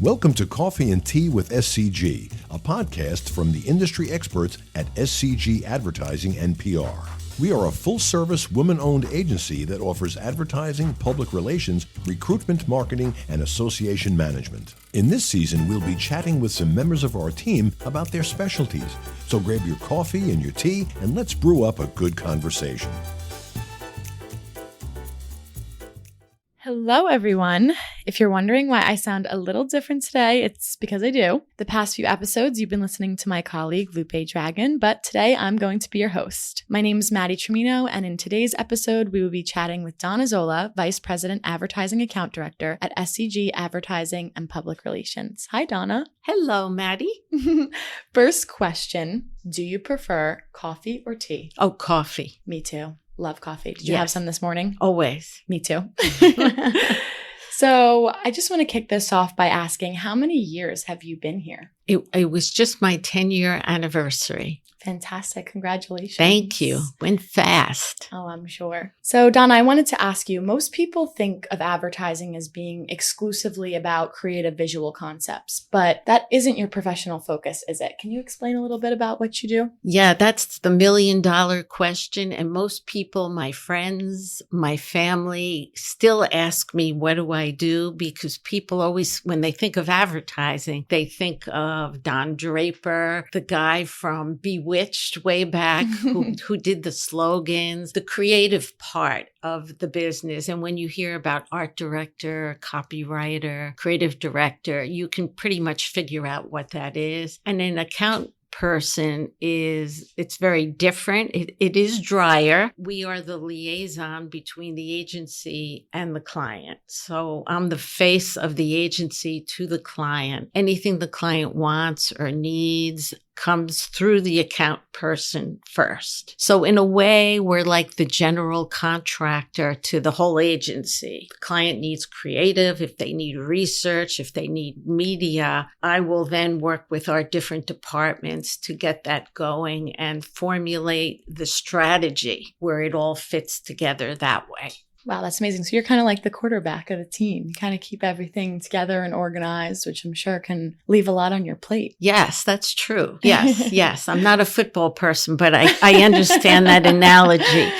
Welcome to Coffee and Tea with SCG, a podcast from the industry experts at SCG Advertising and PR. We are a full-service, women-owned agency that offers advertising, public relations, recruitment, marketing, and association management. In this season, we'll be chatting with some members of our team about their specialties. So grab your coffee and your tea, and let's brew up a good conversation. Hello, everyone. If you're wondering why I sound a little different today, it's because I do. The past few episodes, you've been listening to my colleague, Lupe Dragon, but today I'm going to be your host. My name is Maddie Trumino, and in today's episode, we will be chatting with Donna Zolla, Vice President Advertising Account Director at SCG Advertising and Public Relations. Hi, Donna. Hello, Maddie. First question, do you prefer coffee or tea? Oh, coffee. Me too. Love coffee. Did you have some this morning? Always. Me too. So I just want to kick this off by asking, how many years have you been here? It was just my 10-year anniversary. Fantastic. Congratulations. Thank you. Went fast. Oh, I'm sure. So, Donna, I wanted to ask you, most people think of advertising as being exclusively about creative visual concepts, but that isn't your professional focus, is it? Can you explain a little bit about what you do? Yeah, that's the million-dollar question. And most people, my friends, my family, still ask me, what do I do? Because people always, when they think of advertising, they think of Don Draper, the guy from Bewitched way back who did the slogans, the creative part of the business. And when you hear about art director, copywriter, creative director, you can pretty much figure out what that is. And an account person it's very different. It is drier. We are the liaison between the agency and the client. So I'm the face of the agency to the client. Anything the client wants or needs comes through the account person first. So in a way, we're like the general contractor to the whole agency. The client needs creative. If they need research, if they need media, I will then work with our different departments to get that going and formulate the strategy where it all fits together that way. Wow, that's amazing. So you're kind of like the quarterback of the team. You kind of keep everything together and organized, which I'm sure can leave a lot on your plate. Yes, that's true. Yes, yes. I'm not a football person, but I understand that analogy.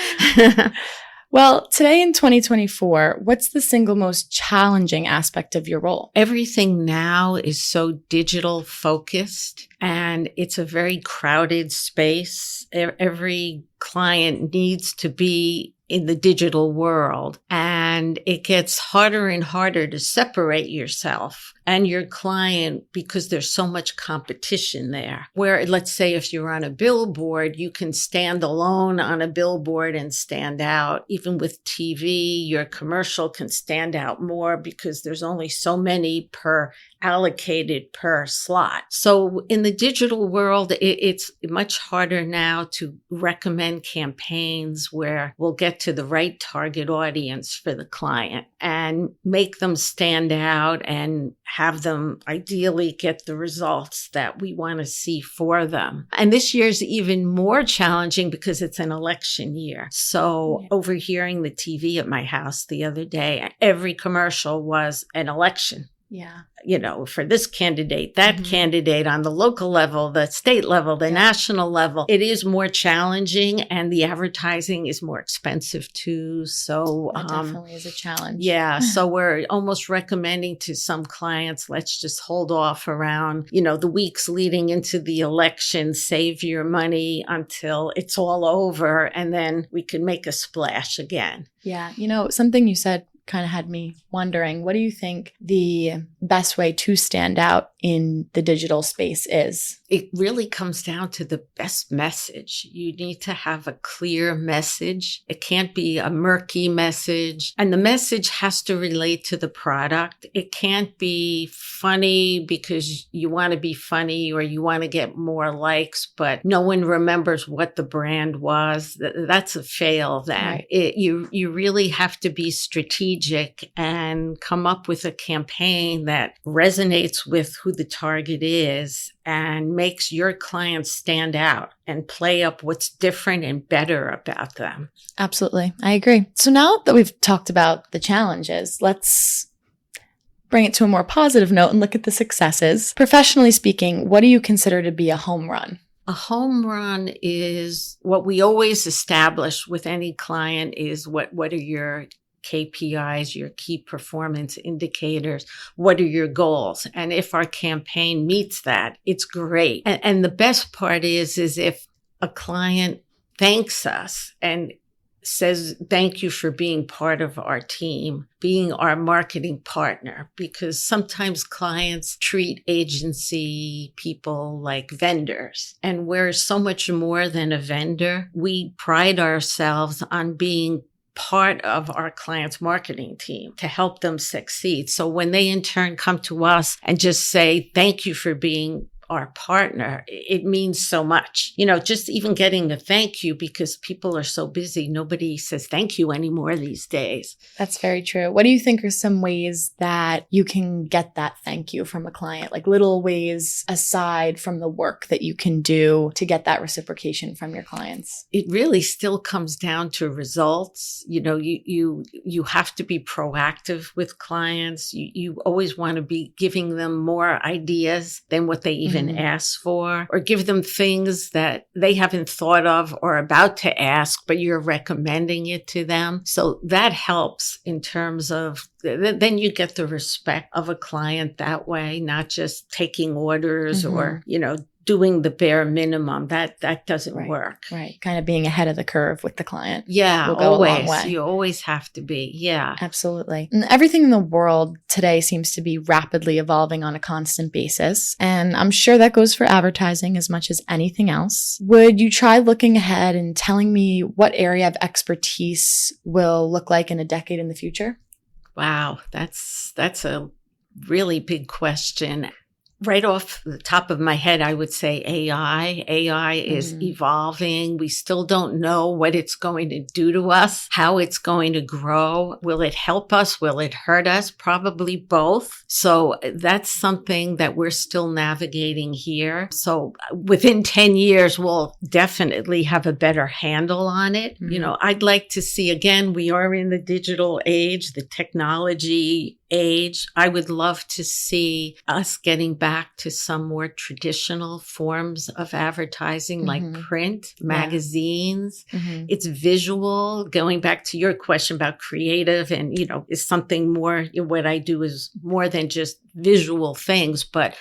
Well, today in 2024, what's the single most challenging aspect of your role? Everything now is so digital focused, and it's a very crowded space. Every client needs to be in the digital world, and it gets harder and harder to separate yourself and your client because there's so much competition there. Where, let's say, if you're on a billboard, you can stand alone on a billboard and stand out. Even with TV, your commercial can stand out more because there's only so many allocated per slot. So in the digital world, it's much harder now to recommend campaigns where we'll get to the right target audience for the client and make them stand out and have them ideally get the results that we want to see for them. And this year's even more challenging because it's an election year. So overhearing the TV at my house the other day, every commercial was an election. Yeah. You know, for this candidate, that candidate on the local level, the state level, the national level, it is more challenging and the advertising is more expensive too. So that definitely is a challenge. Yeah. So we're almost recommending to some clients, let's just hold off around, the weeks leading into the election, save your money until it's all over and then we can make a splash again. Yeah. Something you said kind of had me wondering, what do you think the best way to stand out in the digital space is? It really comes down to the best message. You need to have a clear message. It can't be a murky message. And the message has to relate to the product. It can't be funny because you want to be funny or you want to get more likes, but no one remembers what the brand was. That's a fail then. Right. You really have to be strategic and come up with a campaign that resonates with who the target is and makes your clients stand out and play up what's different and better about them. Absolutely. I agree. So now that we've talked about the challenges, let's bring it to a more positive note and look at the successes. Professionally speaking, what do you consider to be a home run? A home run is what we always establish with any client is what are your KPIs, your key performance indicators, what are your goals? And if our campaign meets that, it's great. And the best part is if a client thanks us and says, thank you for being part of our team, being our marketing partner, because sometimes clients treat agency people like vendors. And we're so much more than a vendor. We pride ourselves on being part of our client's marketing team to help them succeed. So when they in turn come to us and just say, thank you for being our partner, it means so much. Just even getting a thank you, because people are so busy. Nobody says thank you anymore these days. That's very true. What do you think are some ways that you can get that thank you from a client? Like little ways aside from the work that you can do to get that reciprocation from your clients? It really still comes down to results. You have to be proactive with clients. You always want to be giving them more ideas than what they even ask for, or give them things that they haven't thought of or about to ask, but you're recommending it to them. So that helps in terms of, then you get the respect of a client that way, not just taking orders or, doing the bare minimum. That doesn't work. Right. Kind of being ahead of the curve with the client. Yeah, will go always. A long way. You always have to be. Yeah. Absolutely. And everything in the world today seems to be rapidly evolving on a constant basis. And I'm sure that goes for advertising as much as anything else. Would you try looking ahead and telling me what area of expertise will look like in a decade in the future? Wow. That's a really big question. Right off the top of my head, I would say AI. AI is evolving. We still don't know what it's going to do to us, how it's going to grow. Will it help us? Will it hurt us? Probably both. So that's something that we're still navigating here. So within 10 years, we'll definitely have a better handle on it. I'd like to see, again, we are in the digital age, the technology age. I would love to see us getting back to some more traditional forms of advertising like print, magazines. It's visual. Going back to your question about creative and, is something more, what I do is more than just visual things, but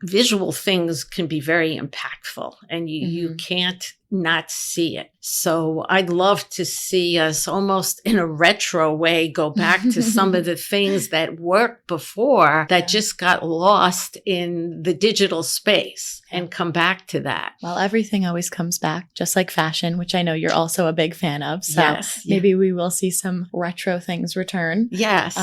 visual things can be very impactful and you can't not see it. So I'd love to see us almost in a retro way go back to some of the things that worked before that just got lost in the digital space and come back to that. Well, everything always comes back, just like fashion, which I know you're also a big fan of. So maybe we will see some retro things return. Yes.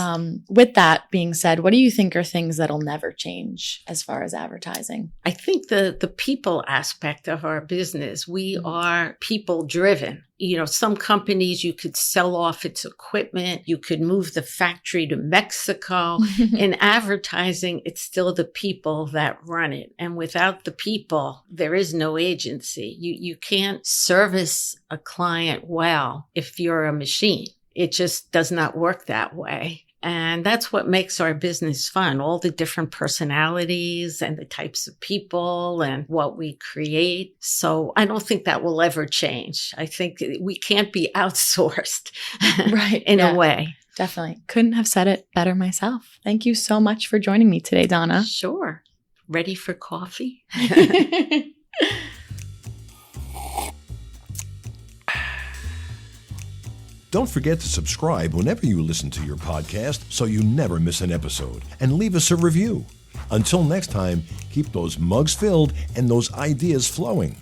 With that being said, what do you think are things that'll never change as far as advertising? I think the people aspect of our business, we are people driven. Some companies, you could sell off its equipment. You could move the factory to Mexico. In advertising, it's still the people that run it. And without the people, there is no agency. You can't service a client well if you're a machine. It just does not work that way. And that's what makes our business fun, all the different personalities and the types of people and what we create. So I don't think that will ever change. I think we can't be outsourced in a way. Definitely. Couldn't have said it better myself. Thank you so much for joining me today, Donna. Sure. Ready for coffee? Don't forget to subscribe whenever you listen to your podcast so you never miss an episode, and leave us a review. Until next time, keep those mugs filled and those ideas flowing.